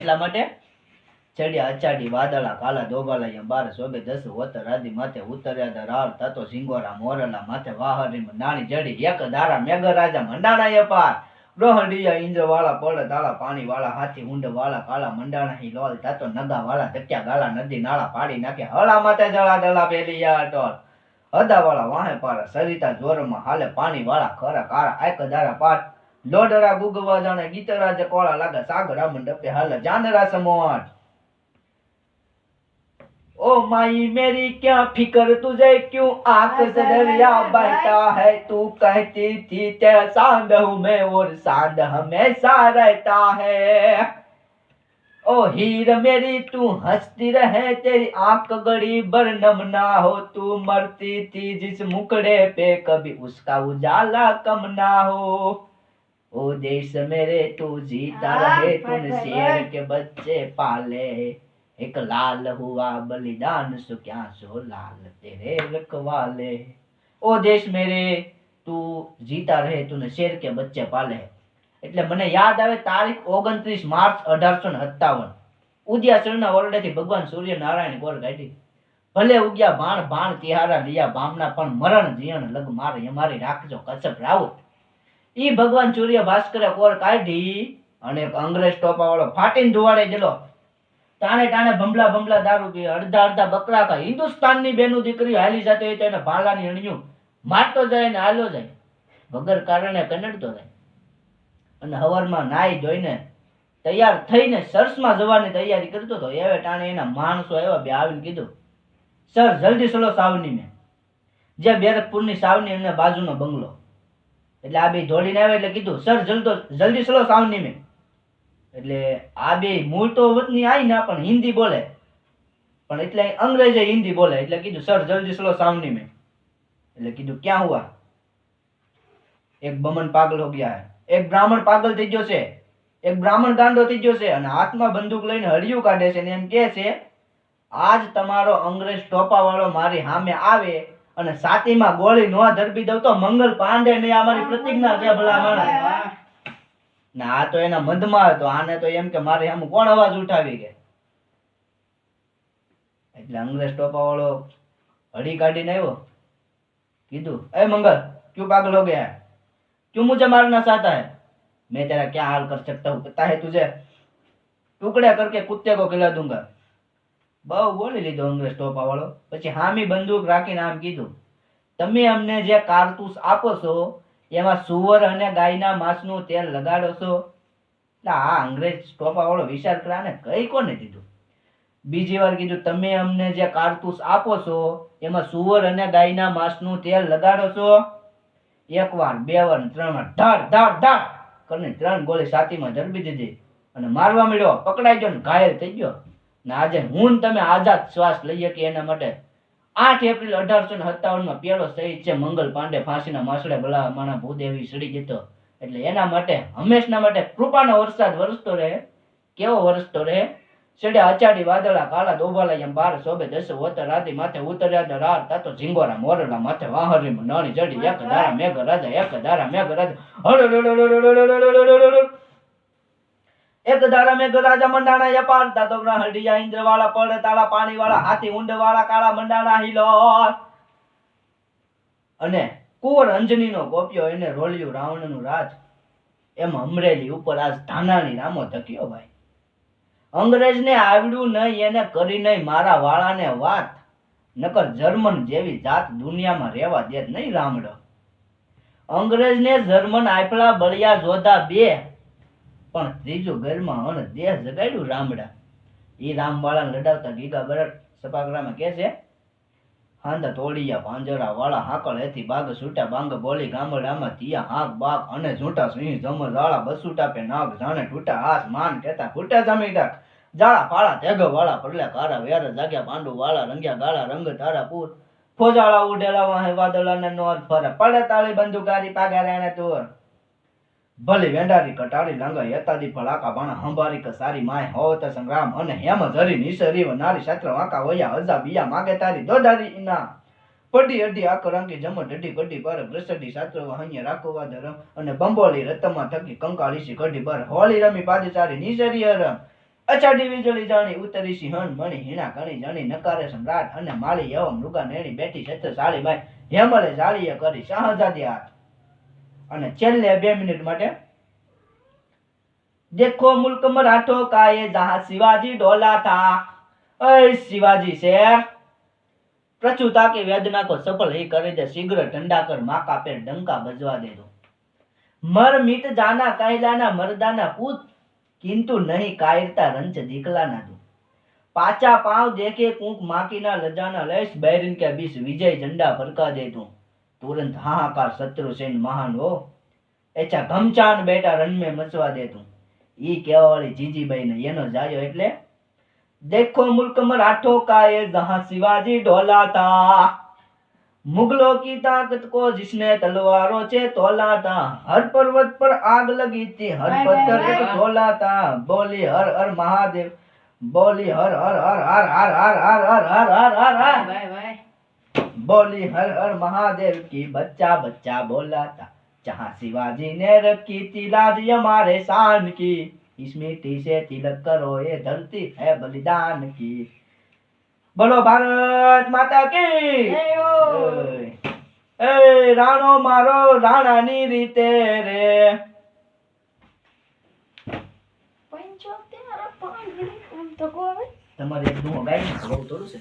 એટલા માટે ચડ્યા અચાડી વાદળા કાલા દોબાલા બાર સોબે દસ વતર આદિ માથે ઉતર્યા દરાર તતો સિંગોરા મોરલા માથે વાહરી નાની જડી એક ધારા મેઘ રાજા મંડાણા એ પાર રોહડિયા ઇન્દ્ર વાળા પડ તાળા પાણી વાળા હાથી ઊંડ વાળા કાળા મંડાણા હી લોલ તતો નગા વાળા ધક્યા ગાળા નદી નાળા પાડી નાખે હળા માથે જળા દળા પેલિયા ટોર હદા વાળા વાહે પારા સરિતા જોરમાં હાલે પાણી વાળા ખરા કારા એક ધારા પાટ લોડરા ગુગવા જાણે ગીતરાજ કોળા લાગે સાગરા મંડપે હાલે જાનરા સમોટ ओ माई मेरी क्या फिक्र तुझे क्यों आंख से दरिया बहता है तू कहती थी तेरा सांड हूं मैं और सांड हमेशा रहता है ओ हीर मेरी तू हंसती रहे तेरी आंख गड़ी बरनम ना हो तू मरती थी जिस मुकड़े पे कभी उसका उजाला कम ना हो ओ देश मेरे तू जीता रहे तूने शेर के बच्चे पाले एक लाल हुआ बलिदान सो क्या सो लाल तेरे रखवाले ओ देश मेरे तू जीता रहे तूने शेर के बच्चे पाले એટલે મને યાદ આવે તારીખ 29 માર્ચ 1857 ઉદયાસરના ઓરડેથી ભગવાન સૂર્ય નારાયણ ગોર કાઢી ભલે ઉગ્યા બાણ બાણ તિહારા લિયા બામના પણ મરણ જીવન લગ મારે અમારી રાખજો કચપ રાઉત ઈ ભગવાન સૂર્ય ભાસ્કરે કોર કાઢી અને અંગ્રેજ ટોપા વાળો ફાટીને ધુવાડે ગયેલો તાણે તાણે ભંભલા ભંભલા દારૂ પી અડધા અડધા બકરા ખા હિન્દુસ્તાનની બેનું દીકરી હાલી જતી હોય તો એને ભાલાની અણિયું મારતો જાય ને હાલો જાય વગર કારણે કનડતો જાય અને હવારમાં નાઈ ધોઈને તૈયાર થઈને સરસમાં જવાની તૈયારી કરતો હતો એવે ટાણે એના માણસો આવ્યા બે આવીને કીધું સર જલ્દી ચલો સાવની મેં જે બેરકપુરની સાવની એમને બાજુનો બંગલો એટલે આ બે દોડીને આવ્યા એટલે કીધું સર જલ્દી ચલો સાવની મેં એટલે આ બે મૂળ તો વતની આઈ ના પણ હિન્દી બોલે પણ એટલે અંગ્રેજી હિન્દી બોલે એટલે કીધું સર જલ્દી ચલો સામने में એટલે કીધું क्या हुआ एक बमन पागल हो गया है एक ब्राह्मण पागल થઈ ગયો છે એક બ્રાહ્મણ ગાંડો થઈ ગયો છે અને હાથમાં બંદૂક લઈને હળિયું કાઢે છે અને એમ કહે છે આજ તમારો અંગ્રેજ ટોપા વાળો મારી સામે આવે અને સાતીમાં ગોળી નો ધરબી દઉં તો મંગલ પાંડે ને અમારી પ્રતિજ્ઞા છે ભલા માણસ ના આ તો એના મધમાં હતો આને તો એમ કે મારે આમ કોણ અવાજ ઉઠાવી કે એટલે અંગ્રેજ ટોપા વાળો હળી કાઢીને આવ્યો કીધું ए मंगल क्यों पागल हो गया है क्यों मुझे मारना चाहता है मैं तेरा क्या हाल कर सकता हूँ पता है तुझे टुकड़े करके कुत्ते को खिला दूंगा બહુ બોલી લીધો અંગ્રેજ ટોપા વાળો પછી હામી બંદૂક રાખીને આમ કીધું તમે અમને જે કારતૂસ આપો છો એમાં સુવર અને ગાયના માંસનું તેલ લગાડો છો એટલે આ અંગ્રેજ ટોપા વાળો વિચાર કરાને કઈ કોને દીધું બીજી વાર કીધું તમે અમને જે કારતૂસ આપો છો એમાં સુવર અને ગાયના માંસનું તેલ લગાડો છો એક વાર બે વાર ત્રણ વાર ધાડ ધાડ ધાડ કરીને 3 ગોળી છાતીમાં ધરબી દીધી અને મારવા મળ્યો પકડાઈ ગયો ને ઘાયલ થઈ ગયો ને આજે હું તમે આઝાદ શ્વાસ લઈએ કે એના માટે 8 એપ્રિલ 1857 પેલો શહીદ છે મંગલ પાંડે ફાંસીના માસડે ભલા માણા ભૂદેવી સડી જતો એટલે એના માટે હંમેશના માટે કૃપાનો વરસાદ વરસતો રહે કેવો વરસતો રહે ચડ્યા અચાડી વાદળા કાળા દોબાલા એમ બાર સોબે દસ વતર રાતી માથે ઉતર્યા દરાર તાતો ઝીંગોરા મોરલા માથે વાહરી નાની જડી એક ધારા મેઘ રાજા એક ધારા મેઘ રાજા એક ધારા મેઘ રાજા મંડાણા યપાર તાતો હડિયા ઇન્દ્ર વાળા પડ તાળા પાણી વાળા હાથી ઊંડ વાળા કાળા મંડાણા હિલોલ અને કુંવર અંજનીનો ગોપ્યો એને રોલ્યું રાવણનું રાજ એમ અમરેલી ઉપર આજ ધાનાની રામો ધક્યો ભાઈ અંગ્રેજને આવડ્યું નહીં એને કરી નહીં મારા વાળાને વાત નકર જર્મન જેવી જાત દુનિયામાં રહેવા દે નહીં રામડો અંગ્રેજને જર્મન આયપલા બળિયા જોધા બે પણ ત્રીજું ઘરમાં અને દેહ જગાડ્યું રામડા ઈ રામવાળા લડાવતા ગીગા બરડ સપાગરામાં કે છે હાંદા તોડિયા પાંજરા વાળા હાકળ એથી બાગ છૂટા બાંગ બોલી ગામડામાં તિયા હાક બાગ અને ઝૂંટા સિંહ જમર જાળા બસુટા પે નાગ જાણે ટૂટા હાથ માન કેતા ફૂટા જમીડા જાળા પાળા તેગો વાળા પડલા કારા વેર જાગ્યા પાંડુ વાળા રંગ્યા ગાળા રંગ તારા પૂર ફોજાળા ઉડેલા વાહે વાદળાને નોર ફરે પડે તાળી બંદુકારી પાગારાને તોર ભલે વેંડારી કટારી લાંગા યતાદી ફળાકા બાણા હંબારી ક સારી માય હોત સંગ્રામ અને હેમ ધરી નિસરી નારી શાસ્ત્ર વાંકા વયા હજા બિયા માગે તારી દોડારી ઇના પડી અડી આકરંકી જમ ઢડી કડી પર ગ્રસડી શાસ્ત્ર વહન્ય રાખવા ધરમ અને બંબોલી રતમાં થકી કંકાળીસી કડી પર હોળી રમી પાદચારી નિસરી હરમ અચાડી વીજળી જાણી ઉતરી સિંહણ મણી હીણા કણી જણી નકારે સમ્રાટ અને માળી એવો મૃગા નેણી બેઠી છત્રસાળી બાઈ હેમલે જાળીએ કરી શાહજાદી હાથ અને છેલ્લે 2 મિનિટ માટે देखो मुल्क मराठों का ये जहां शिवाजी डोला था ऐ शिवाजी शेर प्रचुता की वेदना को सफल ही कर दे शीघ्र ठंडा कर माँ का पेड़ डंका बजवा दे दो मर मिट जाना कहलाना मर्दाना पूत किंतु नहीं कायरता रंच दिखलाना दो पाचा पांव देखे कूक माँ की ना लजाना लेश बैरिन के बीच विजय झंडा फरका दे दूं तुरंत हाहाकार शत्रु सेन महान हो ऐसा घमचान बेटा रण में मचवा दे दूं ई केवाली जीजीबाई ने येनो जायो એટલે देखो मुल्क मराठों का ये जहां शिवाजी डोला था मुगलों की ताकत को जिसने तलवारों से तोला था हर पर्वत पर आग लगी थी हर पत्थर एक झोला था बोली हर हर महादेव बोली हर हर हर हर हर हर हर हर हर हर हर हर बोली हर हर महादेव की बच्चा बच्चा बोला था जहां शिवाजी ने रखी थी लाज हमारे शान की इस मिट्टी से तिलक करो ये धरती है बलिदान की बोलो भारत माता की ए राणो मारो राणानी रीते रे તમારે એક દુહો ગાઈ બહુ થોડું છે